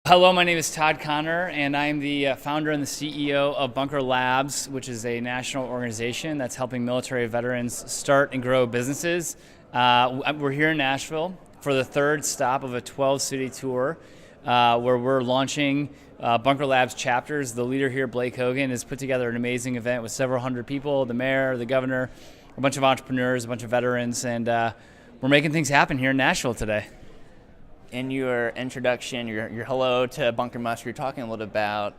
Hello, my name is Todd Connor, and I'm the founder and the CEO of Bunker Labs, which is a national organization that's helping military veterans start and grow businesses. We're here in Nashville for the third stop of a 12-city tour where we're launching Bunker Labs chapters. The leader here, Blake Hogan, has put together an amazing event with several hundred people, the mayor, the governor, a bunch of entrepreneurs, a bunch of veterans, and we're making things happen here in Nashville today. In your introduction, your hello to Bunker Muster, you're talking a little about,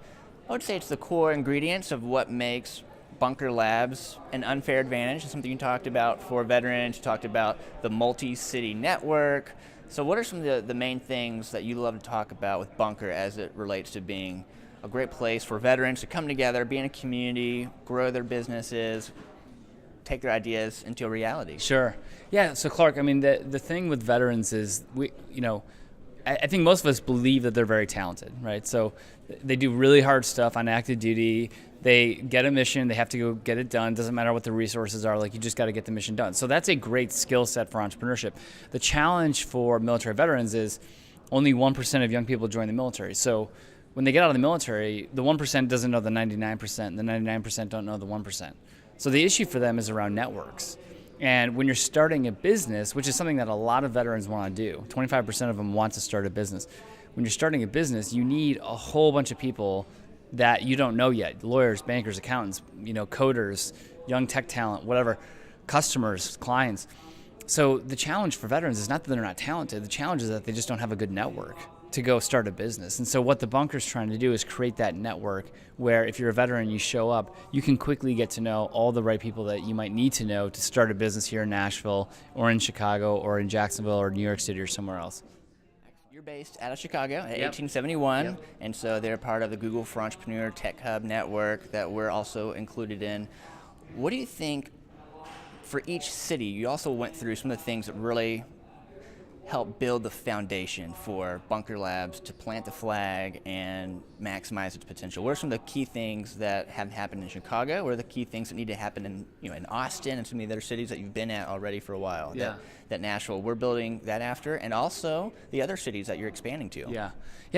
I would say it's the core ingredients of what makes Bunker Labs an unfair advantage. It's something you talked about for veterans. You talked about the multi-city network. So what are some of the main things that you love to talk about with Bunker as it relates to being a great place for veterans to come together, be in a community, grow their businesses, take their ideas into a reality? Sure. Yeah, so Clark, I mean, the thing with veterans is I think most of us believe that they're very talented, right? So they do really hard stuff on active duty. They get a mission. They have to go get it done. Doesn't matter what the resources are. Like, you just got to get the mission done. So that's a great skill set for entrepreneurship. The challenge for military veterans is only 1% of young people join the military. So when they get out of the military, the 1% doesn't know the 99%, and the 99% don't know the 1%. So the issue for them is around networks. And when you're starting a business, which is something that a lot of veterans want to do, 25% of them want to start a business. When you're starting a business, you need a whole bunch of people that you don't know yet: lawyers, bankers, accountants, coders, young tech talent, whatever, customers, clients. So the challenge for veterans is not that they're not talented. The challenge is that they just don't have a good network to go start a business. And so what the Bunker's trying to do is create that network where if you're a veteran, you show up, you can quickly get to know all the right people that you might need to know to start a business here in Nashville or in Chicago or in Jacksonville or New York City or somewhere else. You're based out of Chicago at Yep. 1871, Yep. and so they're part of the Google for Entrepreneur Tech Hub network that we're also included in. What do you think for each city? You also went through some of the things that really help build the foundation for Bunker Labs to plant the flag and maximize its potential. What are some of the key things that have happened in Chicago? What are the key things that need to happen in Austin and some of the other cities that you've been at already for a while? Yeah. That Nashville, we're building that after, and also the other cities that you're expanding to. Yeah,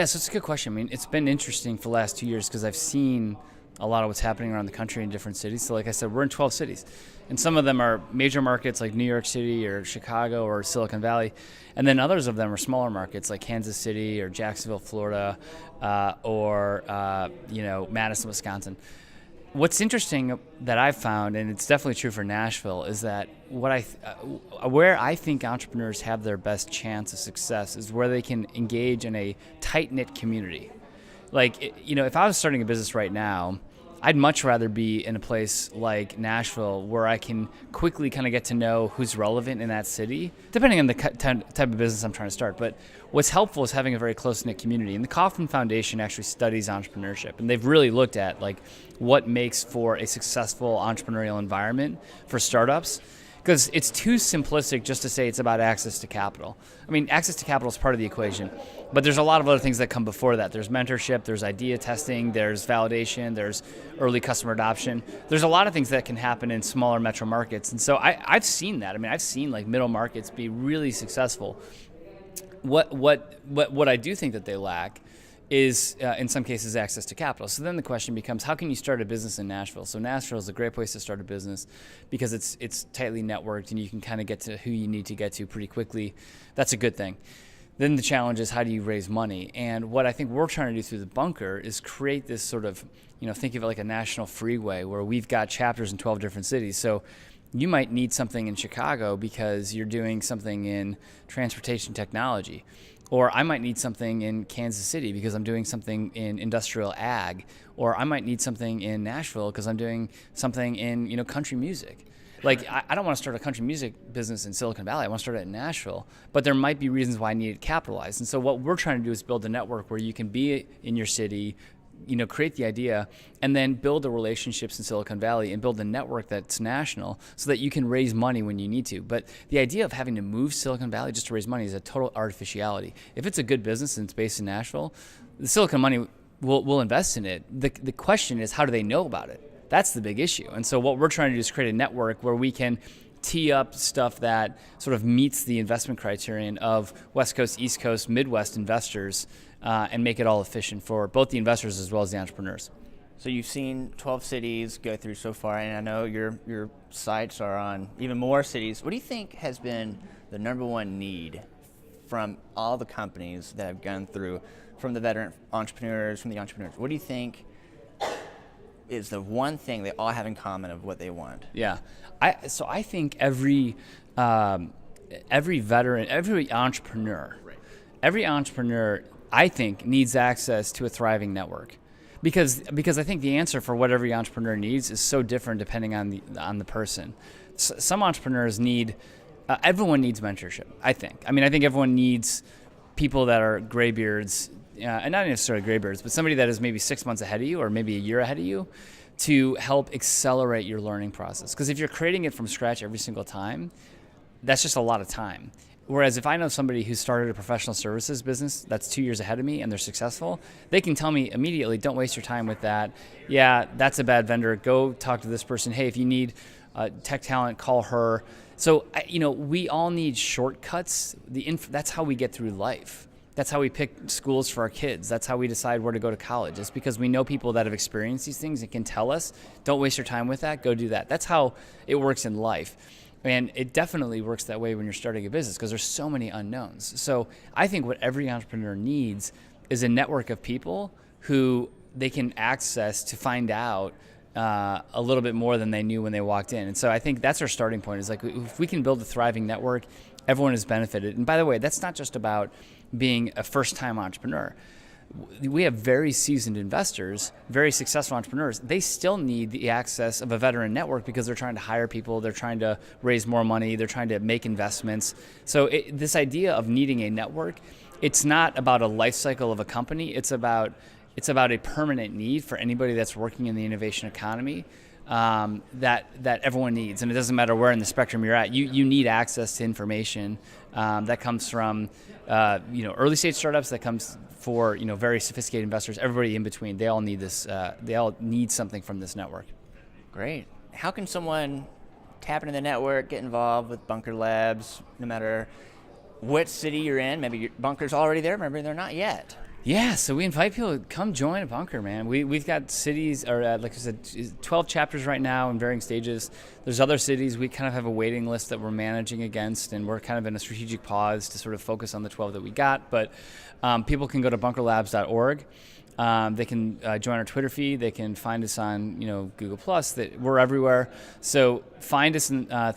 so it's a good question. I mean, it's been interesting for the last 2 years because I've seen a lot of what's happening around the country in different cities. So like I said, we're in 12 cities. And some of them are major markets like New York City or Chicago or Silicon Valley. And then others of them are smaller markets like Kansas City or Jacksonville, Florida, or Madison, Wisconsin. What's interesting that I've found, and it's definitely true for Nashville, is that where I think entrepreneurs have their best chance of success is where they can engage in a tight-knit community. Like, if I was starting a business right now, I'd much rather be in a place like Nashville where I can quickly kind of get to know who's relevant in that city, depending on the type of business I'm trying to start. But what's helpful is having a very close-knit community. And the Kauffman Foundation actually studies entrepreneurship, and they've really looked at what makes for a successful entrepreneurial environment for startups. Because it's too simplistic just to say it's about access to capital. I mean, access to capital is part of the equation, but there's a lot of other things that come before that. There's mentorship, there's idea testing, there's validation, there's early customer adoption. There's a lot of things that can happen in smaller metro markets. And so I've seen that. I mean, I've seen middle markets be really successful. What I do think that they lack is, in some cases, access to capital. So then the question becomes, how can you start a business in Nashville? So Nashville is a great place to start a business because it's tightly networked and you can kind of get to who you need to get to pretty quickly. That's a good thing. Then the challenge is, how do you raise money? And what I think we're trying to do through the Bunker is create this sort of, think of it like a national freeway where we've got chapters in 12 different cities. So you might need something in Chicago because you're doing something in transportation technology. Or I might need something in Kansas City because I'm doing something in industrial ag. Or I might need something in Nashville because I'm doing something in country music. Like, I don't want to start a country music business in Silicon Valley. I want to start it in Nashville. But there might be reasons why I need it capitalized. And so what we're trying to do is build a network where you can be in your city, create the idea, and then build the relationships in Silicon Valley and build a network that's national so that you can raise money when you need to. But the idea of having to move Silicon Valley just to raise money is a total artificiality. If it's a good business and it's based in Nashville, the Silicon money will invest in it. The question is, how do they know about it? That's the big issue. And so what we're trying to do is create a network where we can tee up stuff that sort of meets the investment criterion of West Coast, East Coast, Midwest investors and make it all efficient for both the investors as well as the entrepreneurs. So you've seen 12 cities go through so far, and I know your sights are on even more cities. What do you think has been the number one need from all the companies that have gone through, from the veteran entrepreneurs, from the entrepreneurs? What do you think is the one thing they all have in common of what they want? Yeah, I think every veteran, every entrepreneur, I think needs access to a thriving network. Because I think the answer for what every entrepreneur needs is so different depending on the person. Some entrepreneurs need, everyone needs mentorship, I think. I think everyone needs people that are graybeards, and not necessarily graybeards, but somebody that is maybe 6 months ahead of you or maybe a year ahead of you to help accelerate your learning process. Because if you're creating it from scratch every single time, that's just a lot of time. Whereas if I know somebody who started a professional services business that's 2 years ahead of me and they're successful, they can tell me immediately, don't waste your time with that. Yeah, that's a bad vendor. Go talk to this person. Hey, if you need tech talent, call her. So, we all need shortcuts. That's how we get through life. That's how we pick schools for our kids. That's how we decide where to go to college. It's because we know people that have experienced these things and can tell us, don't waste your time with that, go do that. That's how it works in life. And it definitely works that way when you're starting a business because there's so many unknowns. So I think what every entrepreneur needs is a network of people who they can access to find out a little bit more than they knew when they walked in. And so I think that's our starting point is like if we can build a thriving network, everyone has benefited. And by the way, that's not just about being a first-time entrepreneur. We have very seasoned investors, very successful entrepreneurs. They still need the access of a veteran network because they're trying to hire people, they're trying to raise more money, they're trying to make investments. So this idea of needing a network, it's not about a life cycle of a company. It's about a permanent need for anybody that's working in the innovation economy that everyone needs. And it doesn't matter where in the spectrum you're at. You need access to information that comes from early stage startups, that comes for very sophisticated investors. Everybody in between, they all need this. They all need something from this network. Great. How can someone tap into the network, get involved with Bunker Labs, no matter what city you're in? Maybe your Bunker's already there, maybe they're not yet. Yeah, so we invite people to come join a Bunker, man. We've got cities, or like I said, 12 chapters right now in varying stages. There's other cities we kind of have a waiting list that we're managing against, and we're kind of in a strategic pause to sort of focus on the 12 that we got. But people can go to bunkerlabs.org. They can join our Twitter feed. They can find us on Google+. We're everywhere. So find us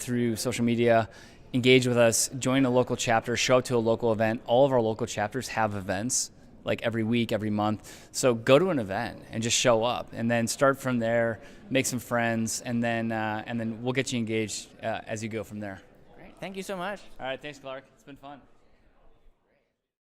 through social media. Engage with us. Join a local chapter. Show up to a local event. All of our local chapters have events, like every week, every month. So go to an event and just show up, and then start from there, make some friends, and then we'll get you engaged as you go from there. Great. Thank you so much. All right. Thanks, Clark. It's been fun.